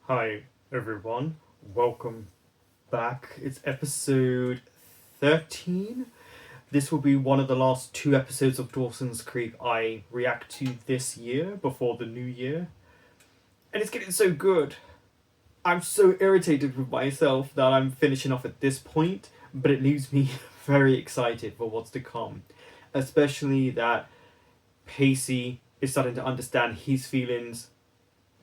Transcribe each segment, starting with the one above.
Hi everyone, welcome back. It's episode 13. This will be one of the last two episodes of Dawson's Creek I react to this year before the new year. And it's getting so good. I'm so irritated with myself that I'm finishing off at this point, but it leaves me very excited for what's to come. Especially that Pacey is starting to understand his feelings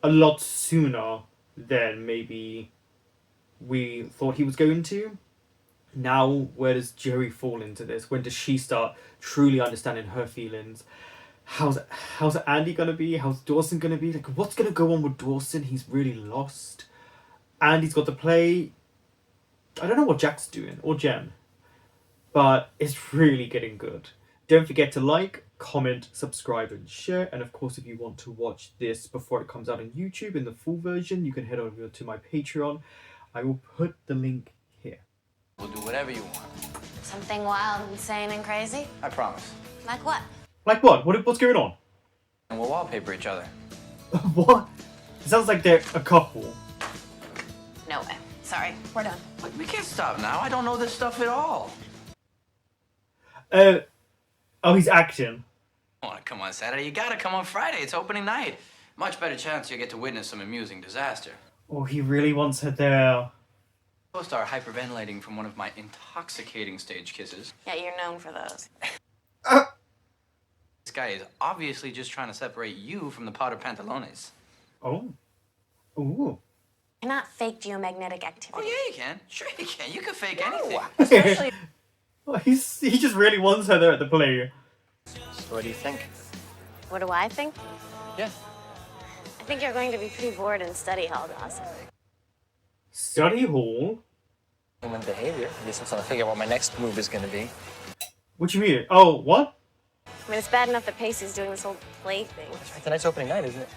a lot sooner than maybe we thought he was going to. Now, where does Joey fall into this? When does she start truly understanding her feelings? How's Andy gonna be? How's Dawson gonna be? Like, what's gonna go on with Dawson? He's really lost. Andy's got to play. I don't know what Jack's doing or Jen, but it's really getting good. Don't forget to like, comment, subscribe, and share. And of course, if you want to watch this before it comes out on YouTube in the full version, you can head over to my Patreon. I will put the link here. We'll do whatever you want. Something wild, insane, and crazy? I promise. Like what? Like what? What's going on? And we'll wallpaper each other. What? It sounds like they're a couple. No way. Sorry, we're done. Look, we can't stop now. I don't know this stuff at all. Oh, he's acting. I want to come on Saturday. You gotta come on Friday. It's opening night. Much better chance you get to witness some amusing disaster. Oh, he really wants her there. Co-star hyperventilating from one of my intoxicating stage kisses. Yeah, you're known for those. This guy is obviously just trying to separate you from the powder pantalones. Oh. Ooh. Cannot fake geomagnetic activity. Oh, yeah, you can. Sure you can. You can fake anything. Especially. Oh, he just really wants her there at the play. So what do you think? What do I think? Yeah. I think you're going to be pretty bored in study hall, Dawson. Study hall? Human behavior. I guess I'm trying to figure out what my next move is going to be. What you mean? Oh, what? I mean, it's bad enough that Pacey's doing this whole play thing. That's right. Tonight's opening night, isn't it?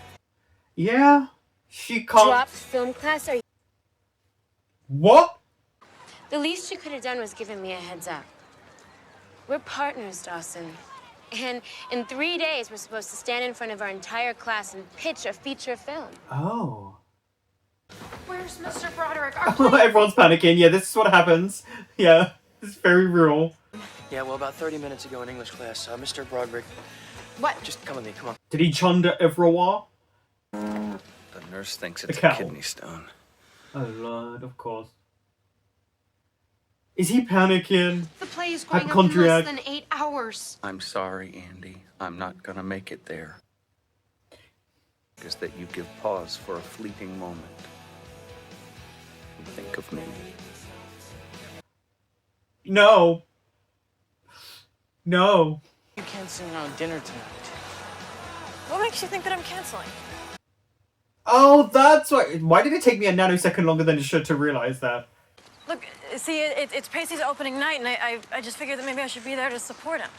Yeah. She can't. Dropped film class? Or... What? The least you could have done was given me a heads up. We're partners, Dawson. And in 3 days, we're supposed to stand in front of our entire class and pitch a feature film. Oh. Where's Mr. Broderick? Our play... Everyone's panicking. Yeah, this is what happens. Yeah, it's very real. Yeah, well, about 30 minutes ago in English class, Mr. Broderick. What? Just come with me, come on. Did he chunder everyone? The nurse thinks it's The a cow. kidney stone. Oh lord, of course. Is he panicking? The play is going up in Hypochondriac. less than 8 hours. I'm sorry, Andy. I'm not gonna make it there. Is that you give pause for a fleeting moment. And think of me. No. No. You canceling on dinner tonight. What makes you think that I'm canceling? Oh, that's why. Why did it take me a nanosecond longer than it should to realize that? Look, see, it's Pacey's opening night, and I just figured that maybe I should be there to support him.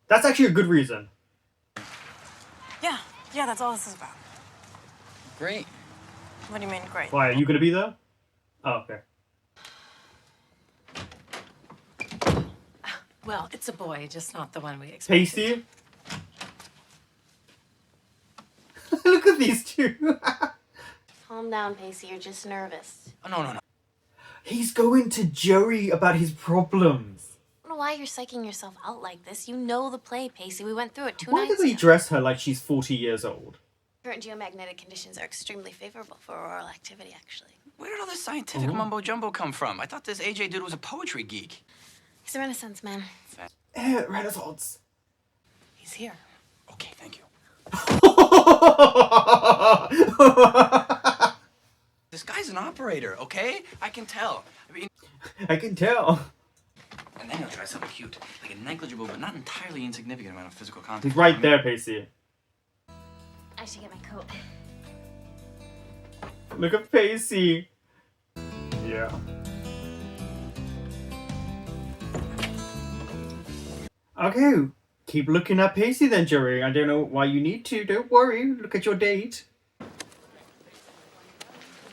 That's actually a good reason. Yeah, that's all this is about. Great. What do you mean, great? Why, are you gonna be there? Oh, okay. Well, it's a boy, just not the one we expected. Pacey? Look at these two. Calm down, Pacey. You're just nervous. Oh, no. He's going to Joey about his problems. I don't know why you're psyching yourself out like this. You know the play, Pacey. We went through it two Why nights do they ago. dress her like she's 40 years old? Current geomagnetic conditions are extremely favorable for auroral activity, actually. Where did all this scientific mumbo-jumbo come from? I thought this AJ dude was a poetry geek. He's a Renaissance man. Renaissance. He's here. Okay, thank you. This guy's an operator, okay? I can tell. I mean, I can tell. and then he'll try something cute, like a negligible but not entirely insignificant amount of physical contact. He's right there, Pacey. I should get my coat. Look at Pacey. Yeah. Okay, keep looking at Pacey then, Joey. I don't know why you need to. Don't worry. Look at your date.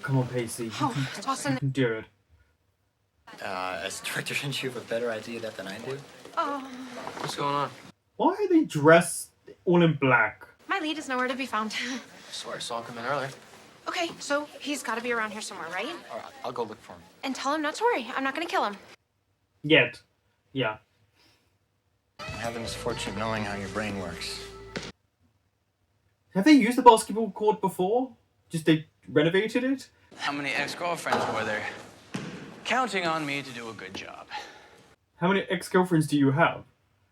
Come on, Pacey. Oh, Dawson. You can do it. As director, shouldn't you have a better idea of that than I do? Oh, What's going on? Why are they dressed all in black? my lead is nowhere to be found. I swear I saw him come in earlier. Okay, so he's got to be around here somewhere, right? All right, I'll go look for him. And tell him not to worry. I'm not going to kill him. Yet. Yeah. I have the misfortune of knowing how your brain works. Have they used the basketball court before? Just they renovated it? How many ex-girlfriends were there? Counting on me to do a good job. How many ex-girlfriends do you have?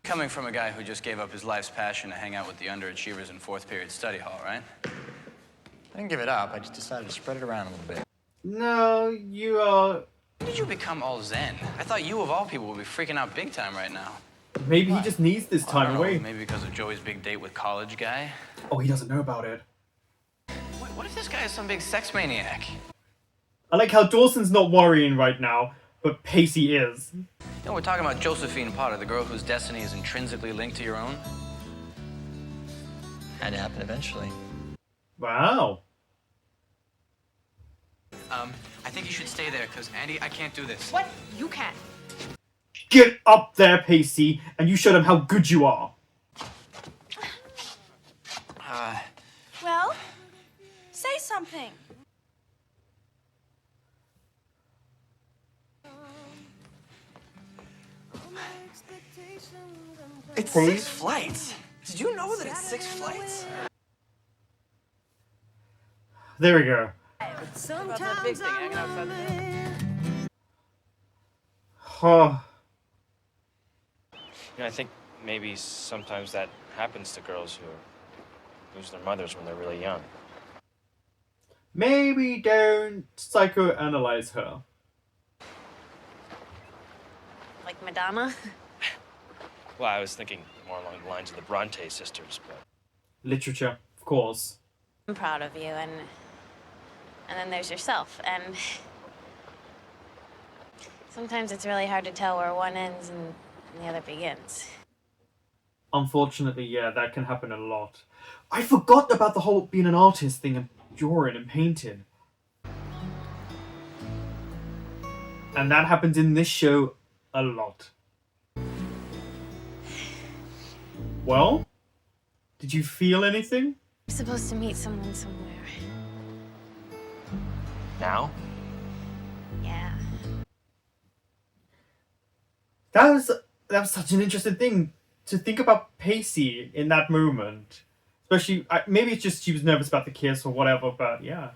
Coming from a guy who just gave up his life's passion to hang out with the underachievers in fourth period study hall, right? I didn't give it up. I just decided to spread it around a little bit. No, you are... When did you become all zen? I thought you, of all people, would be freaking out big time right now. Maybe he just needs this I time don't know, away. maybe because of Joey's big date with college guy. Oh, he doesn't know about it. What if this guy is some big sex maniac? I like how Dawson's not worrying right now, but Pacey is. You know, we're talking about Josephine Potter, the girl whose destiny is intrinsically linked to your own. Had to happen eventually. Wow. I think you should stay there, because, Andy, I can't do this. What? You can. Get up there, Pacey, and you show them how good you are. Well, say something. It's 6 flights. Did you know that it's 6 flights? There we go. About that big thing hanging outside the door. Oh, I think maybe sometimes that happens to girls who lose their mothers when they're really young. maybe don't psychoanalyze her. Like Madonna? Well, I was thinking more along the lines of the Bronte sisters, but... Literature, of course. I'm proud of you, and then there's yourself, and sometimes it's really hard to tell where one ends and the other begins. Unfortunately, yeah, that can happen a lot. I forgot about the whole being an artist thing and drawing and painting. And that happens in this show a lot. Well, did you feel anything? I'm supposed to meet someone somewhere. Now? Yeah. That was such an interesting thing to think about Pacey in that moment. Especially, maybe it's just she was nervous about the kiss or whatever, but yeah.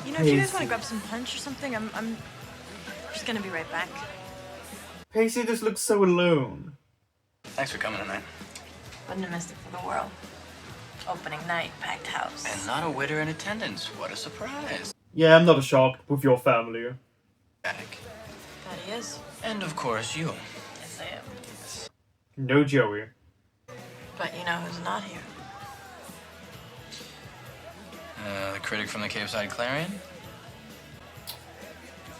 You know, if you guys want to grab some punch or something, I'm just gonna be right back. Pacey just looks so alone. Thanks for coming tonight. Wouldn't have missed it for the world. Opening night, packed house. And not a widow in attendance. What a surprise. Yeah, I'm not shocked with your family. Back. That he is. And of course, you. Yes, I am. No Joey. But you know who's not here? The critic from the Cape Side Clarion?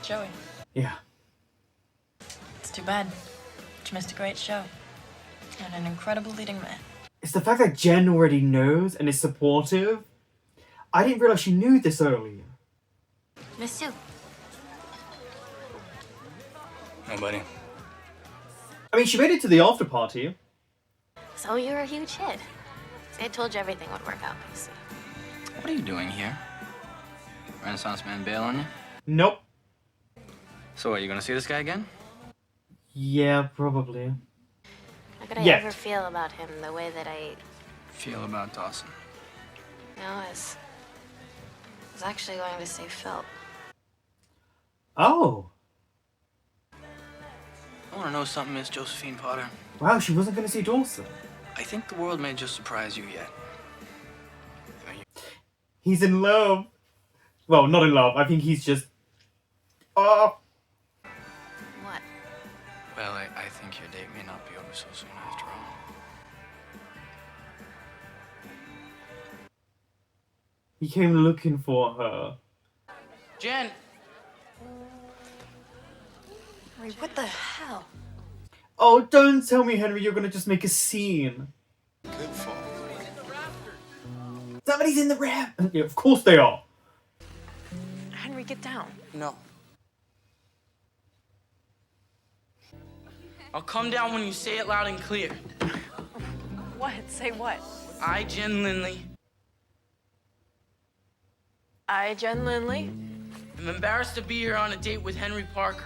Joey. Yeah. It's too bad. You missed a great show. And an incredible leading man. It's the fact that Jen already knows and is supportive. I didn't realize she knew this earlier. Miss you. Oh, buddy. I mean, she made it to the after party. So you're a huge hit. See, I told you everything would work out, Pacey. What are you doing here? Renaissance man bail on you? Nope. So what, you gonna see this guy again? Yeah, probably. How could I Yet. ever feel about him the way that I, Feel about Dawson. I was actually going to say Phil. Oh. I wanna know something, Miss Josephine Potter. Wow, she wasn't going to see Dawson. I think the world may just surprise you yet. He's in love. Well, not in love. I think he's just... Oh. What? Well, I think your date may not be over so soon after all. He came looking for her. Jen! Henry, what the hell? Oh, don't tell me, Henry, you're going to just make a scene. Good fall. Somebody's in the ramp. Yeah, of course they are. Henry, get down. No. I'll come down when you say it loud and clear. What? Say what? I, Jen Lindley, I, Jen Lindley, I'm embarrassed to be here on a date with Henry Parker.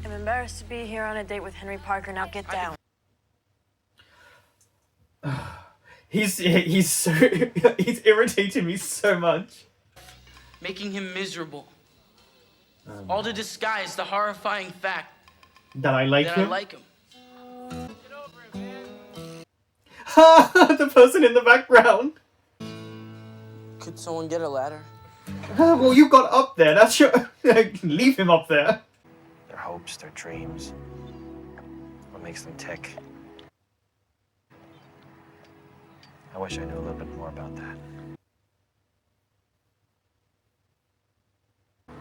am embarrassed to be here on a date with Henry Parker. Now get down. He's so he's irritating me so much. Making him miserable. All to disguise the horrifying fact That I like that him. I like him. The person in the background. Could someone get a ladder? Well, you got up there. That's your. Leave him up there. Their hopes, their dreams. What makes them tick. I wish I knew a little bit more about that.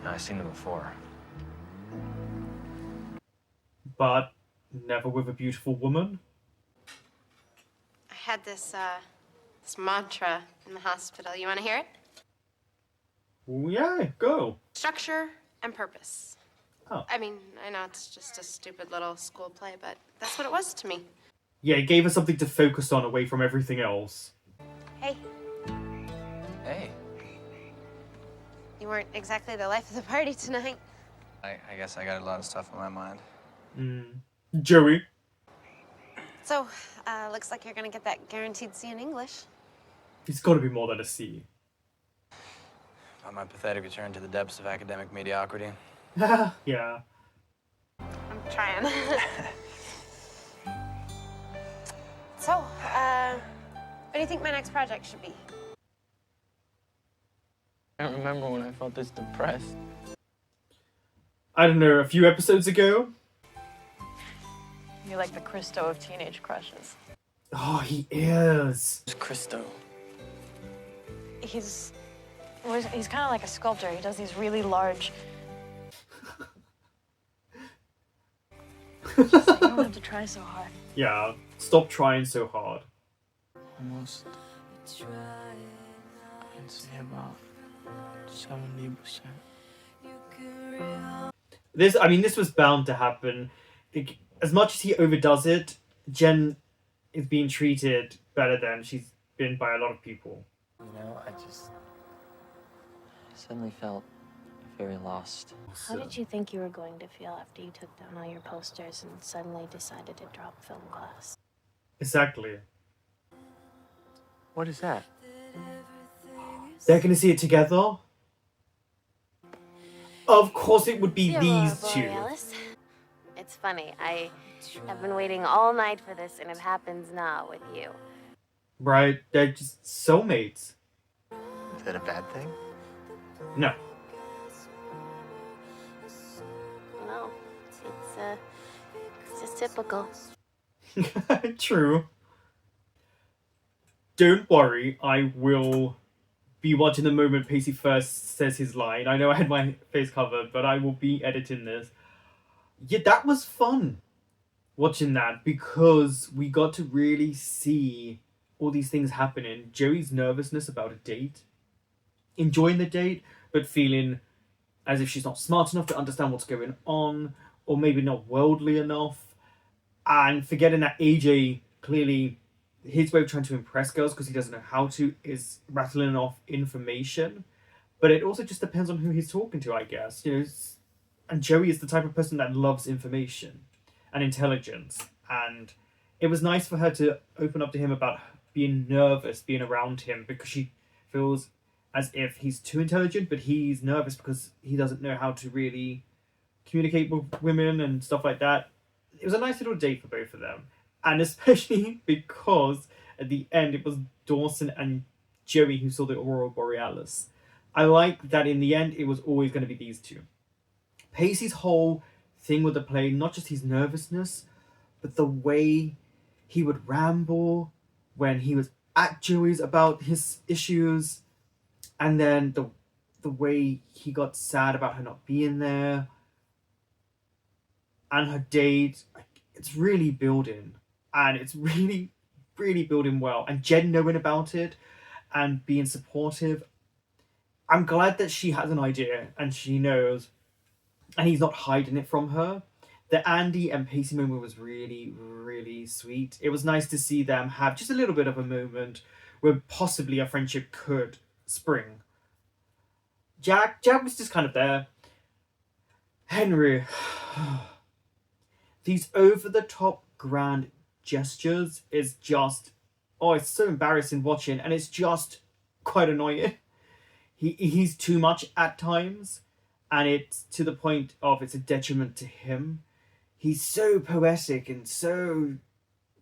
I've seen them before. But never with a beautiful woman. I had this mantra in the hospital. You want to hear it? Ooh, yeah, go. Structure and purpose. Oh. I mean, I know it's just a stupid little school play, but that's what it was to me. Yeah, it gave us something to focus on away from everything else. Hey, Hey, you weren't exactly the life of the party tonight. I guess I got a lot of stuff on my mind. Joey. So, looks like you're gonna get that guaranteed C in English. It's got to be more than a C. On my pathetic return to the depths of academic mediocrity. Yeah. I'm trying. So, what do you think my next project should be? I don't remember when I felt this depressed. I don't know, a few episodes ago. You're like the Christo of teenage crushes. Oh, he is. It's Christo. He's kind of like a sculptor. He does these really large. You don't have to try so hard. Yeah, stop trying so hard. Almost. I'd say about 70%. This was bound to happen. As much as he overdoes it, Jen is being treated better than she's been by a lot of people. You know, I suddenly felt very lost. How did you think you were going to feel after you took down all your posters and suddenly decided to drop film class? Exactly. What is that? They're gonna see it together? Of course it would be these two. Borealis. It's funny. I have been waiting all night for this, and it happens now with you. Right? They're just soulmates. Is that a bad thing? No. No, it's just typical. True. Don't worry, I will be watching the moment Pacey first says his line. I know I had my face covered, but I will be editing this. Yeah, that was fun watching that because we got to really see all these things happening. Joey's nervousness about a date, enjoying the date, but feeling as if she's not smart enough to understand what's going on, or maybe not worldly enough, and forgetting that AJ clearly, his way of trying to impress girls because he doesn't know how to is rattling off information. But it also just depends on who he's talking to, I guess. You know, and Joey is the type of person that loves information and intelligence. And it was nice for her to open up to him about being nervous being around him because she feels as if he's too intelligent, but he's nervous because he doesn't know how to really communicate with women and stuff like that. It was a nice little date for both of them. And especially because at the end it was Dawson and Joey who saw the Aurora Borealis. I like that in the end it was always going to be these two. Pacey's whole thing with the play, not just his nervousness, but the way he would ramble when he was at Joey's about his issues, and then the way he got sad about her not being there, and her date. It's really building, and it's really, really building well. And Jen knowing about it and being supportive. I'm glad that she has an idea and she knows, and he's not hiding it from her. The Andy and Pacey moment was really, really sweet. It was nice to see them have just a little bit of a moment where possibly a friendship could spring. Jack was just kind of there. Henry, these over-the-top grand gestures is just, it's so embarrassing watching, and it's just quite annoying. He's too much at times, and it's to the point of it's a detriment to him. He's so poetic and so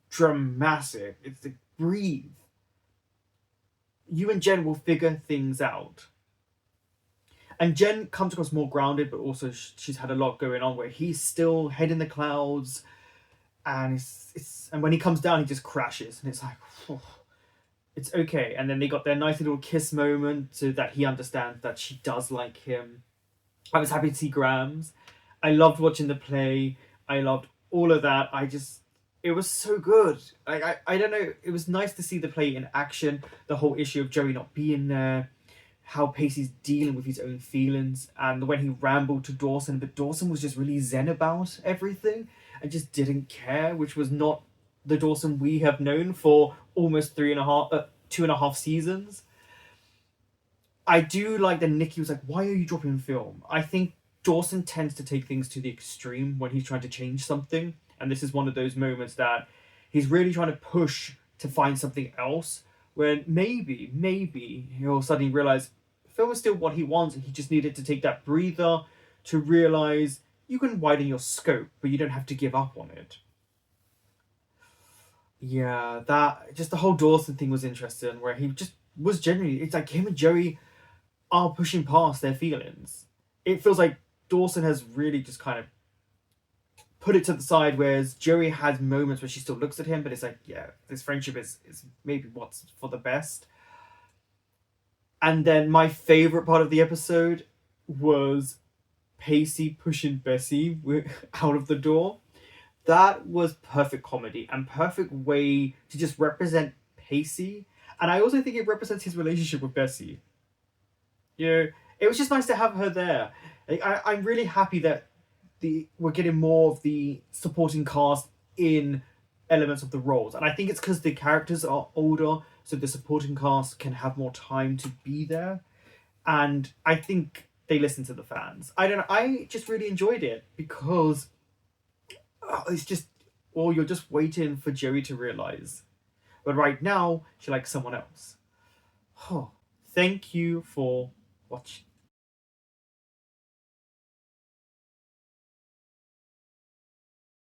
dramatic. It's like, breathe. You and Jen will figure things out. And Jen comes across more grounded, but also she's had a lot going on where he's still head in the clouds, and and when he comes down, he just crashes, and it's like, it's okay. And then they got their nice little kiss moment so that he understands that she does like him. I was happy to see Grams. I loved watching the play. I loved all of that. It was so good. I don't know. It was nice to see the play in action. The whole issue of Joey not being there. How Pacey's dealing with his own feelings. And when he rambled to Dawson. But Dawson was just really zen about everything. And just didn't care. Which was not the Dawson we have known for almost 2.5 seasons. I do like that Nikki was like, why are you dropping film? I think Dawson tends to take things to the extreme when he's trying to change something. And this is one of those moments that he's really trying to push to find something else. When maybe he'll suddenly realize film is still what he wants. And he just needed to take that breather to realize you can widen your scope, but you don't have to give up on it. Yeah, just the whole Dawson thing was interesting, where he just was genuinely, it's like him and Joey are pushing past their feelings. It feels like Dawson has really just kind of put it to the side, whereas Joey has moments where she still looks at him, but it's like, yeah, this friendship is maybe what's for the best. And then my favorite part of the episode was Pacey pushing Bessie out of the door. That was perfect comedy and perfect way to just represent Pacey. And I also think it represents his relationship with Bessie. You know, it was just nice to have her there. I'm really happy that we're getting more of the supporting cast in elements of the roles. And I think it's because the characters are older, so the supporting cast can have more time to be there. And I think they listen to the fans. I don't know. I just really enjoyed it because it's just, you're just waiting for Joey to realize. But right now, she likes someone else. Thank you for watching.